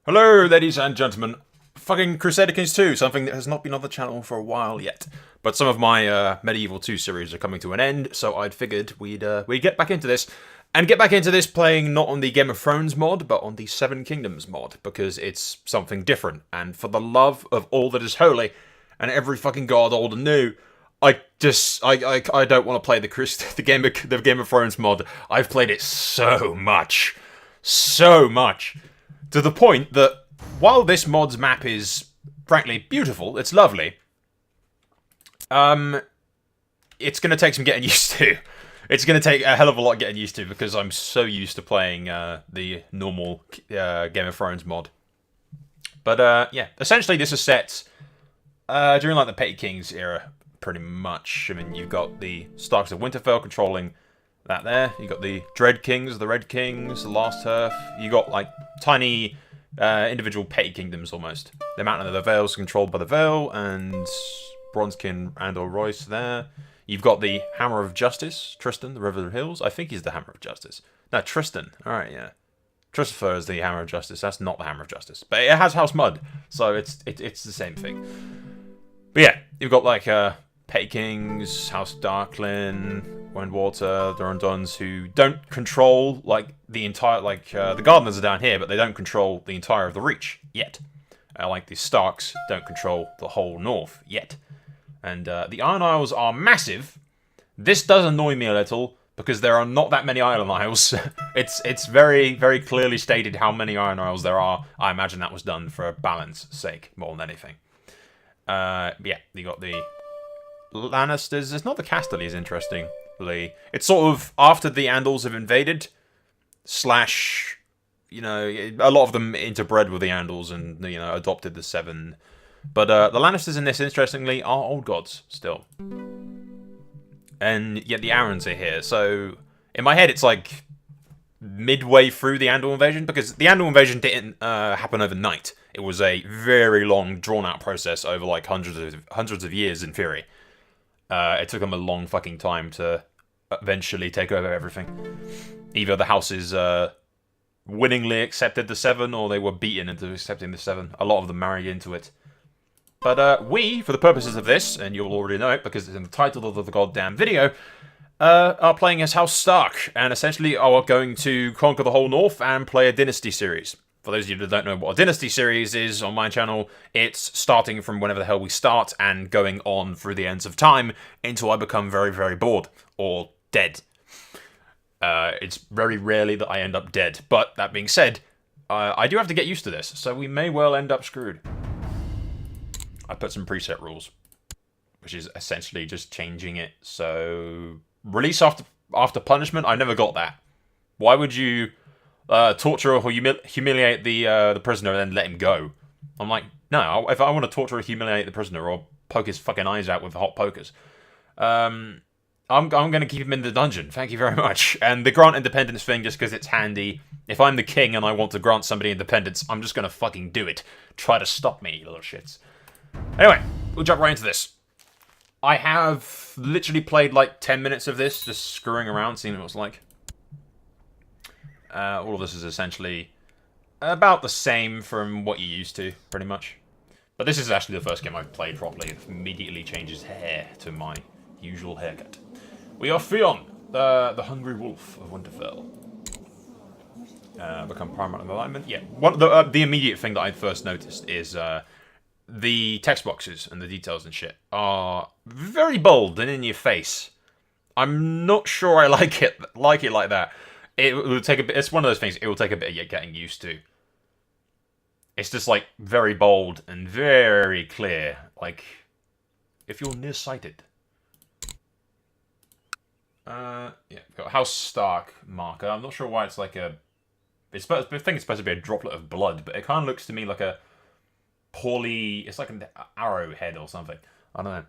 Hello, ladies and gentlemen. Fucking Crusader Kings 2, something that has not been on the channel for a while yet. But some of my Medieval 2 series are coming to an end, so I'd figured we'd get back into this. And get back into this playing not on the Game of Thrones mod, but on the Seven Kingdoms mod, because it's something different. And for the love of all that is holy, and every fucking god old and new, I don't want to play the Game of Thrones mod. I've played it so much. So much. To the point that, while this mod's map is, frankly, beautiful, it's lovely, it's going to take some getting used to. It's going to take a hell of a lot getting used to, because I'm so used to playing the normal Game of Thrones mod. But, yeah, essentially this is set during, like, the Petty Kings era, pretty much. I mean, you've got the Starks of Winterfell controlling that there. You got the Dread Kings, the Red Kings, the Last Turf. You got like tiny individual petty kingdoms almost. The Mountain of the Vale is controlled by the Vale, and Bronzekin and/or Royce there. You've got the Hammer of Justice, Tristan, the River of Hills. I think he's the Hammer of Justice. No, Tristan. All right, yeah. Christopher is the Hammer of Justice. That's not the Hammer of Justice, but it has House Mud, so it's the same thing. But yeah, you've got like Petty Kings, House Darklin, Windwater, Durandons, who don't control like the entire, like the Gardeners are down here, but they don't control the entire of the Reach yet. Like the Starks don't control the whole north yet. And the Iron Isles are massive. This does annoy me a little, because there are not that many Iron Isles. It's very, very clearly stated how many Iron Isles there are. I imagine that was done for balance sake, more than anything. Yeah, you got the Lannisters. It's not the Casterlys, interestingly. It's sort of after the Andals have invaded, slash, you know, a lot of them interbred with the Andals and, you know, adopted the Seven. But the Lannisters in this, interestingly, are old gods still. And yet the Arryns are here. So in my head, it's like midway through the Andal invasion, because the Andal invasion didn't happen overnight. It was a very long, drawn-out process over like hundreds of years in theory. It took them a long fucking time to eventually take over everything. Either the houses willingly accepted the Seven, or they were beaten into accepting the Seven. A lot of them married into it. But we, for the purposes of this, and you'll already know it because it's in the title of the goddamn video, are playing as House Stark, and essentially are going to conquer the whole North and play a Dynasty series. For those of you that don't know what a Dynasty series is on my channel, it's starting from whenever the hell we start and going on through the ends of time until I become very, very bored or dead. It's very rarely that I end up dead, but that being said, I do have to get used to this, so we may well end up screwed. I put some preset rules, which is essentially just changing it. So, release after punishment, I never got that. Why would you torture or humiliate the prisoner and then let him go? I'm like, no, if I want to torture or humiliate the prisoner or poke his fucking eyes out with hot pokers, I'm going to keep him in the dungeon. Thank you very much. And the grant independence thing, just because it's handy. If I'm the king and I want to grant somebody independence, I'm just going to fucking do it. Try to stop me, you little shits. Anyway, we'll jump right into this. I have literally played like 10 minutes of this, just screwing around, seeing what it's like. All of this is essentially about the same from what you're used to, pretty much. But this is actually the first game I've played properly. It immediately changes hair to my usual haircut. We are Theon, the Hungry Wolf of Winterfell. Become paramount in alignment. Yeah, the immediate thing that I first noticed is the text boxes and the details and shit are very bold and in your face. I'm not sure I like it like that. It will take a bit. It's one of those things. It will take a bit of getting used to. It's just like very bold and very clear. Like if you're nearsighted. Yeah, got House Stark marker. I'm not sure why it's like a. I think it's supposed to be a droplet of blood, but it kind of looks to me like a poorly. It's like an arrowhead or something. I don't know.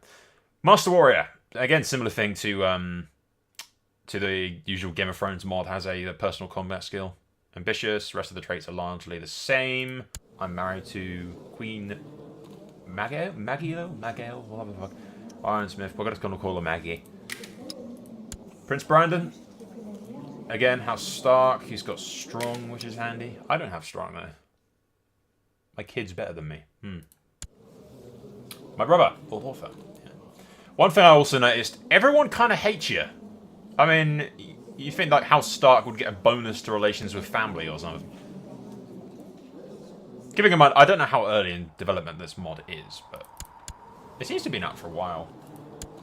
Master Warrior. Again, similar thing to the usual Game of Thrones mod, has a personal combat skill. Ambitious, rest of the traits are largely the same. I'm married to Queen Maggie, whatever the fuck. Ironsmith, we're just going to call her Maggie. Prince Brandon, again, House Stark, he's got strong, which is handy. I don't have strong though. My kid's better than me. My brother, Lord Orpha. Yeah. One thing I also noticed, everyone kind of hates you. I mean, you think like House Stark would get a bonus to relations with family or something. Giving in mind, I don't know how early in development this mod is, but it seems to have been out for a while.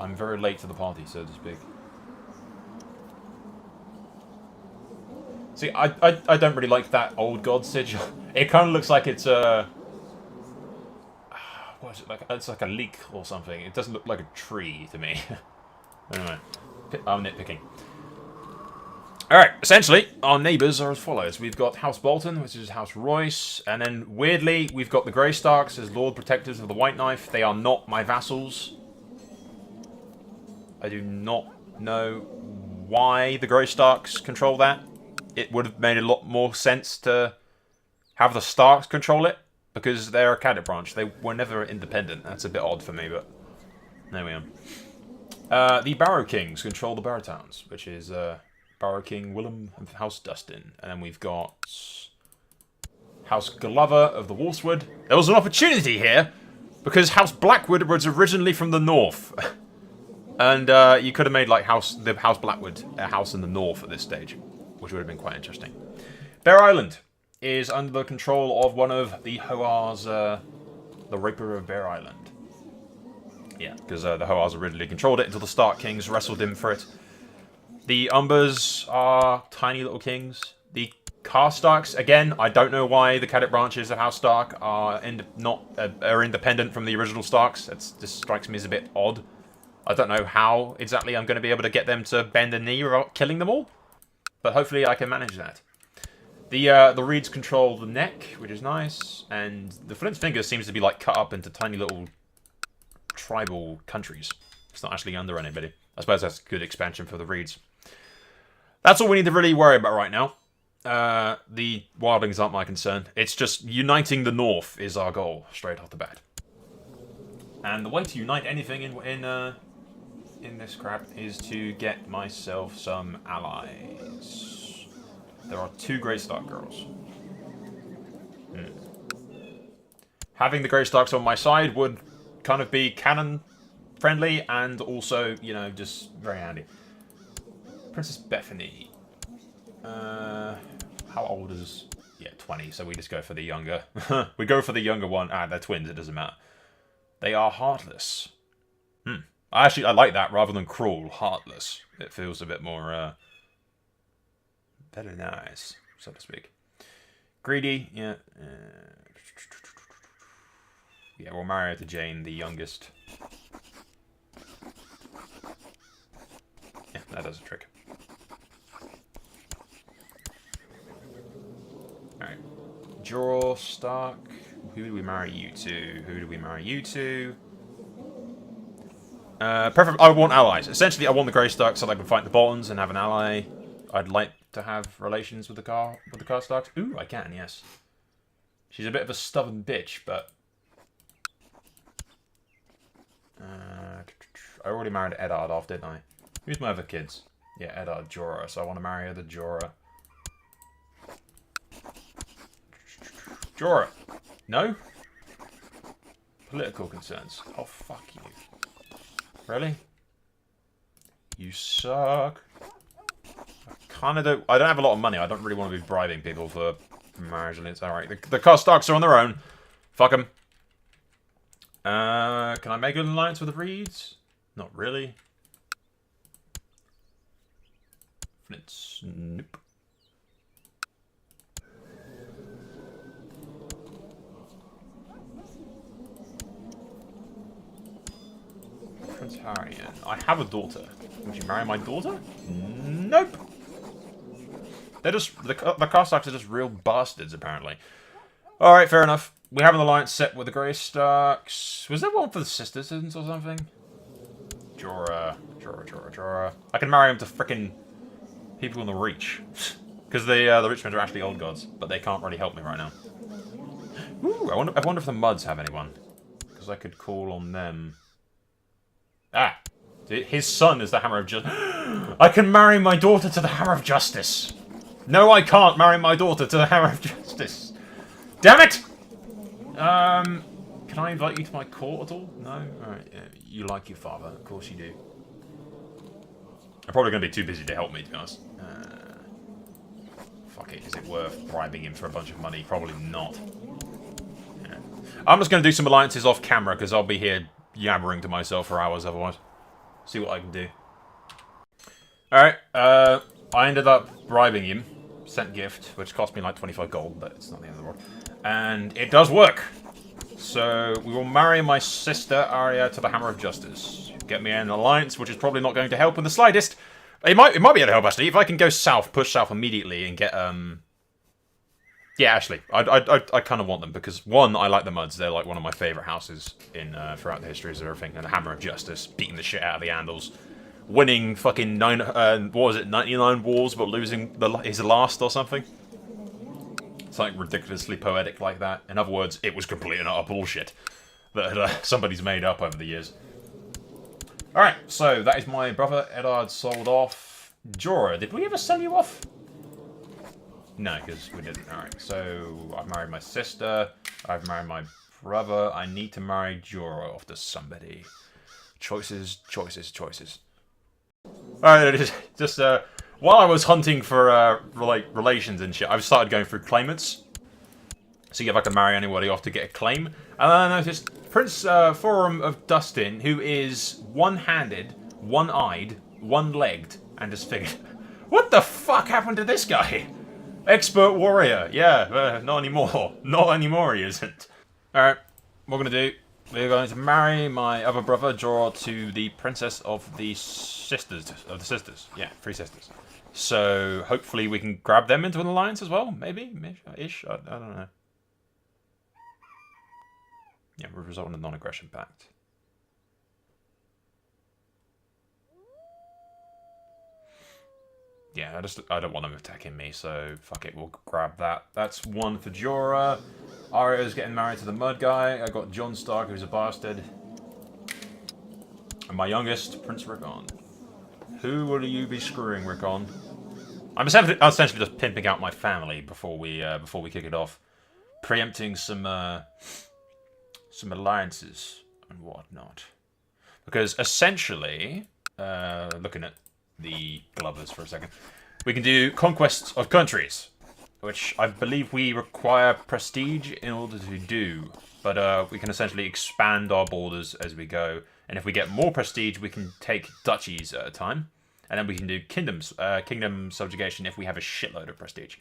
I'm very late to the party, so to speak. See, I don't really like that old god sigil. It kind of looks like it's a... what is it, like? It's like a leek or something. It doesn't look like a tree to me. Anyway, I'm nitpicking. Alright, essentially, our neighbours are as follows. We've got House Bolton, which is House Royce, and then, weirdly, we've got the Greystarks as Lord Protectors of the White Knife. They are not my vassals. I do not know why the Greystarks control that. It would have made a lot more sense to have the Starks control it, because they're a cadet branch. They were never independent. That's a bit odd for me, but there we are. The Barrow Kings control the Barrow Towns, which is Barrow King Willem of House Dustin. And then we've got House Glover of the Wolfswood. There was an opportunity here, because House Blackwood was originally from the north. And you could have made like the House Blackwood a house in the north at this stage, which would have been quite interesting. Bear Island is under the control of one of the Hoars, the Raper of Bear Island. Yeah, because the Hoars originally controlled it until the Stark Kings wrestled him for it. The Umbers are tiny little kings. The Karstarks, again, I don't know why the cadet branches of House Stark are independent from the original Starks. This strikes me as a bit odd. I don't know how exactly I'm going to be able to get them to bend a knee without killing them all, but hopefully I can manage that. The Reeds control the neck, which is nice, and the Flint's Finger seems to be like cut up into tiny little tribal countries. It's not actually under anybody. I suppose that's a good expansion for the Reeds. That's all we need to really worry about right now. The wildlings aren't my concern. It's just uniting the North is our goal, straight off the bat. And the way to unite anything in this crap is to get myself some allies. There are 2 Greystark girls. Having the Greystarks on my side would kind of be canon-friendly and also, you know, just very handy. Princess Bethany. How old is... Yeah, 20, so we just go for the younger. We go for the younger one. Ah, they're twins, it doesn't matter. They are heartless. I like that rather than cruel. Heartless. It feels a bit more, very nice, so to speak. Greedy, yeah. Yeah, we'll marry her to Jane, the youngest. Yeah, that does a trick. Alright. Jorah Stark. Who do we marry you to? Who do we marry you to? I want allies. Essentially, I want the Greystarks so that I can fight the Boltons and have an ally. I'd like to have relations with the Karstarks. Ooh, I can, yes. She's a bit of a stubborn bitch, but... I already married Eddard off, didn't I? Who's my other kids? Yeah, Eddard, Jorah. So I want to marry her to Jorah. Jorah. No? Political concerns. Oh, fuck you. Really? You suck. I don't have a lot of money. I don't really want to be bribing people for marriage. And it's alright. The Karstarks are on their own. Fuck them. Can I make an alliance with the Reeds? Not really. Flint's... Nope. Prince Harry. I have a daughter. Would you marry my daughter? Nope. They're just... The Karstarks are just real bastards, apparently. Alright, fair enough. We have an alliance set with the Greystarks. Was there one for the Sistersons or something? Jorah. I can marry him to frickin' people in the Reach. Because the Richmond are actually old gods, but they can't really help me right now. Ooh, I wonder if the Muds have anyone. Because I could call on them. Ah! His son is the Hammer of Justice. I can marry my daughter to the Hammer of Justice! No, I can't marry my daughter to the Hammer of Justice! Damn it! Can I invite you to my court at all? No? Alright, yeah, you like your father, of course you do. I'm probably going to be too busy to help me, to be honest. Fuck it, is it worth bribing him for a bunch of money? Probably not. Yeah. I'm just going to do some alliances off camera, because I'll be here yammering to myself for hours otherwise. See what I can do. Alright, I ended up bribing him. Sent gift, which cost me like 25 gold, but it's not the end of the world. And it does work! So, we will marry my sister, Arya, to the Hammer of Justice. Get me an alliance, which is probably not going to help in the slightest. It might be able to help, actually. If I can go south, push south immediately, and get, yeah, actually, I kind of want them, because, one, I like the Muds. They're, like, one of my favourite houses in throughout the histories of everything. And the Hammer of Justice, beating the shit out of the Andals. Winning fucking 99 wars, but losing his last or something. Something ridiculously poetic like that. In other words, it was complete and utter bullshit that somebody's made up over the years. Alright, so that is my brother. Eddard sold off. Jorah, did we ever sell you off? No, because we didn't. Alright, so I've married my sister. I've married my brother. I need to marry Jorah off to somebody. Choices, choices, choices. Alright, just while I was hunting for like relations and shit, I've started going through claimants. See if I can marry anybody off to get a claim. And then I noticed Prince Forum of Dustin, who is one-handed, one-eyed, one-legged, and disfigured. What the fuck happened to this guy? Expert warrior. Yeah, not anymore. Not anymore he isn't. Alright, what we're gonna do, we're going to marry my other brother, Jorah, to the Princess of the Sisters. Yeah, 3 sisters. So, hopefully we can grab them into an alliance as well? Maybe? Ish? I don't know. Yeah, we've resolved a non-aggression pact. Yeah, I don't want them attacking me, so fuck it, we'll grab that. That's 1 for Jorah. Arya's getting married to the Mud guy. I got Jon Stark, who's a bastard. And my youngest, Prince Rickon. Who will you be screwing, Rickon? I'm essentially just pimping out my family before we kick it off. Preempting some alliances and whatnot. Because essentially, looking at the Glovers for a second, we can do conquests of countries, which I believe we require prestige in order to do. But we can essentially expand our borders as we go. And if we get more prestige, we can take duchies at a time. And then we can do kingdoms, kingdom subjugation if we have a shitload of prestige.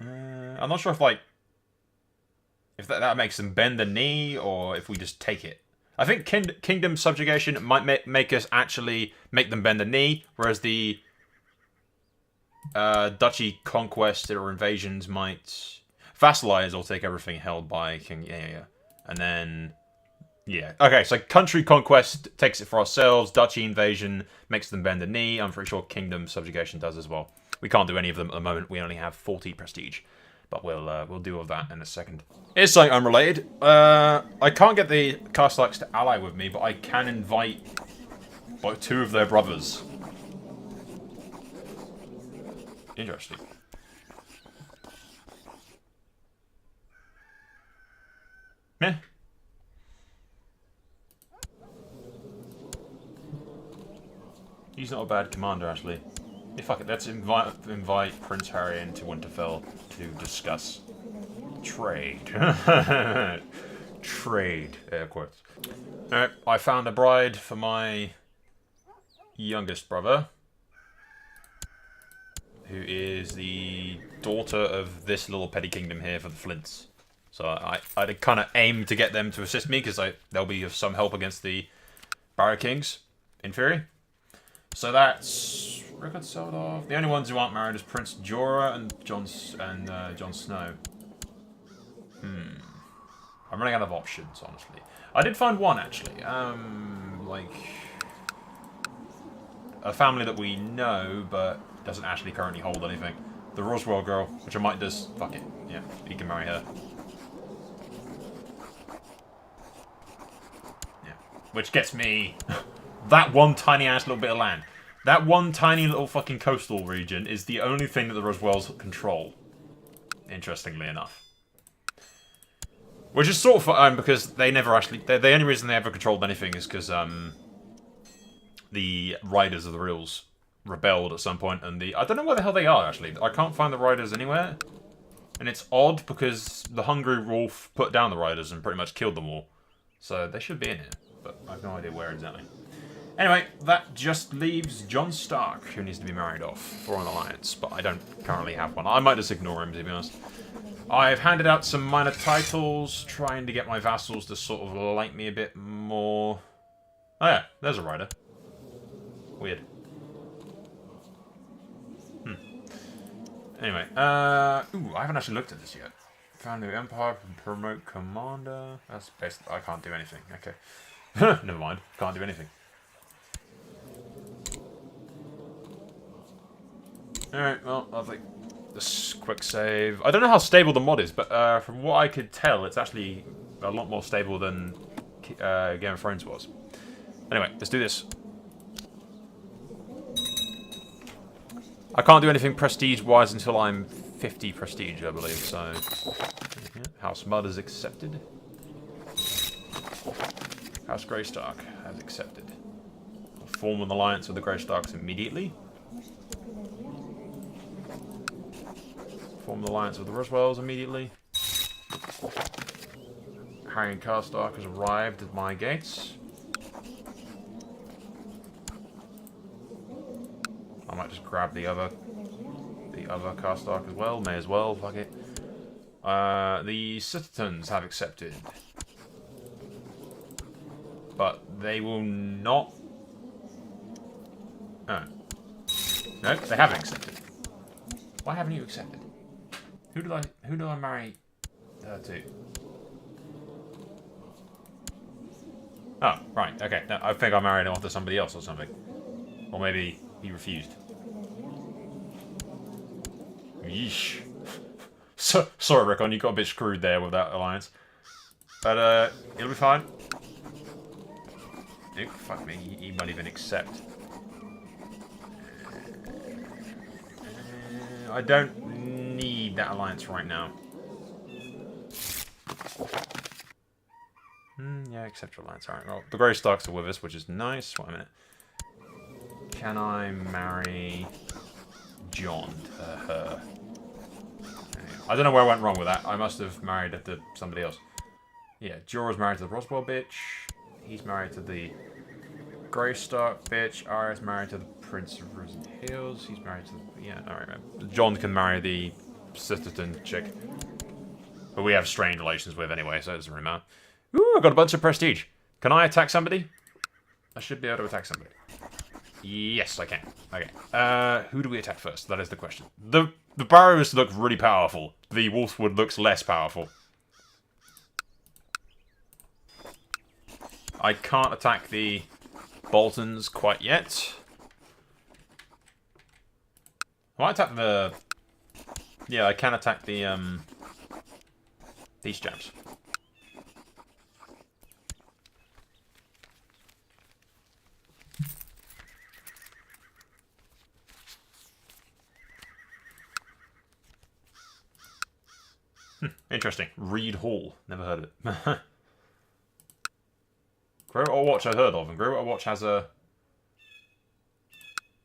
I'm not sure if that makes them bend the knee or if we just take it. I think kingdom subjugation might make us actually make them bend the knee, whereas the duchy conquest or invasions might vassalize or take everything held by king. Yeah. And then yeah. Okay, so country conquest takes it for ourselves. Duchy invasion makes them bend the knee. I'm pretty sure kingdom subjugation does as well. We can't do any of them at the moment. We only have 40 prestige. But we'll do all that in a second. It's something unrelated. I can't get the Castellaks to ally with me, but I can invite like 2 of their brothers. Interesting. Meh. He's not a bad commander, actually. Yeah, fuck it, let's invite Prince Harry into Winterfell to discuss trade. Trade, air quotes. Alright, I found a bride for my youngest brother, who is the daughter of this little petty kingdom here for the Flints. So I'd kind of aim to get them to assist me, because they'll be of some help against the Barrow Kings, in theory. So that's record sold off. The only ones who aren't married is Prince Jorah and Jon Snow. I'm running out of options, honestly. I did find one actually. Like a family that we know but doesn't actually currently hold anything. The Roswell girl, which I might just fuck it. Yeah, you can marry her. Yeah, which gets me that one tiny ass little bit of land. That one tiny little fucking coastal region is the only thing that the Roswells control. interestingly enough. Which is sort of fun, because they never actually... The only reason they ever controlled anything is because the riders of the Reals rebelled at some point, and I don't know where the hell they are, actually. I can't find the riders anywhere. And it's odd, because the Hungry Wolf put down the riders and pretty much killed them all. So they should be in here, but I have no idea where exactly. Anyway, that just leaves Jon Stark, who needs to be married off for an alliance, but I don't currently have one. I might just ignore him, to be honest. I've handed out some minor titles, trying to get my vassals to sort of like me a bit more. Oh yeah, there's a rider. Weird. Anyway, ooh, I haven't actually looked at this yet. Found new empire, promote commander. That's basically, I can't do anything. Okay. Never mind, can't do anything. Alright, well, I'll take this quick save. I don't know how stable the mod is, but from what I could tell, it's actually a lot more stable than Game of Thrones was. Anyway, let's do this. I can't do anything prestige-wise until I'm 50 prestige, I believe, so... Yeah, House Mud is accepted. House Greystark has accepted. I'll form an alliance with the Greystarks immediately. Form an alliance with the Roswells immediately. Harry and Karstark has arrived at my gates. I might just grab the other Karstark as well. May as well, fuck it. The Citizens have accepted. But they will not... Oh. No, they haven't accepted. Why haven't you accepted? Who do I marry to? Oh, right, okay. No, I think I married him off to somebody else or something. Or maybe he refused. Yeesh. Sorry, Rickon, you got a bit screwed there with that alliance. But, it'll be fine. Ew, fuck me, he won't even accept. I don't need that alliance right now. Yeah, accept your alliance. Alright, well, the Greystarks are with us, which is nice. Wait a minute. Can I marry Jon to her? I don't know where I went wrong with that. I must have married her to somebody else. Yeah, Jorah's married to the Roswell bitch. He's married to the Greystark bitch. Arya's married to the Prince of Risen Hills. He's married to the... Yeah, alright, man. Jon can marry the Citizen chick. But we have strained relations with anyway, so it doesn't really matter. Ooh, I've got a bunch of prestige. Can I attack somebody? I should be able to attack somebody. Yes, I can. Okay. Who do we attack first? That is the question. The Barrows look really powerful. The Wolfwood looks less powerful. I can't attack the Boltons quite yet. I might attack the... Yeah, I can attack the, these chaps. Interesting. Reed Hall. Never heard of it. Greywater Watch I've heard of, and Greywater Watch has a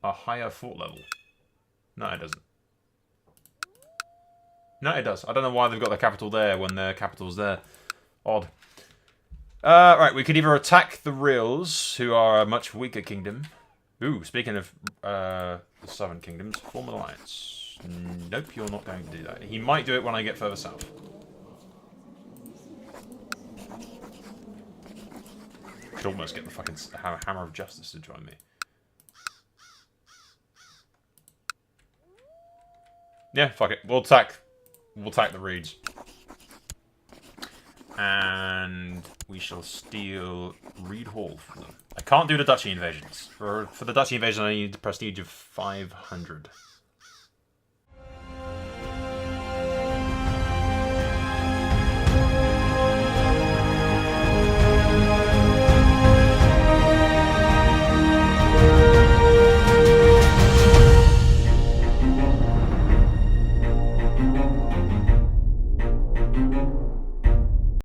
higher fort level. No, it doesn't. No, it does. I don't know why they've got their capital there when their capital's there. Odd. Right, we could either attack the Rills, who are a much weaker kingdom. Ooh, speaking of the Southern Kingdoms, form an alliance. Nope, you're not going to do that. He might do it when I get further south. Could almost get the fucking Hammer of Justice to join me. Yeah, fuck it. We'll attack the Reeds. And we shall steal Reed Hall from them. I can't do the Duchy invasions. For the Duchy invasion I need a prestige of 500.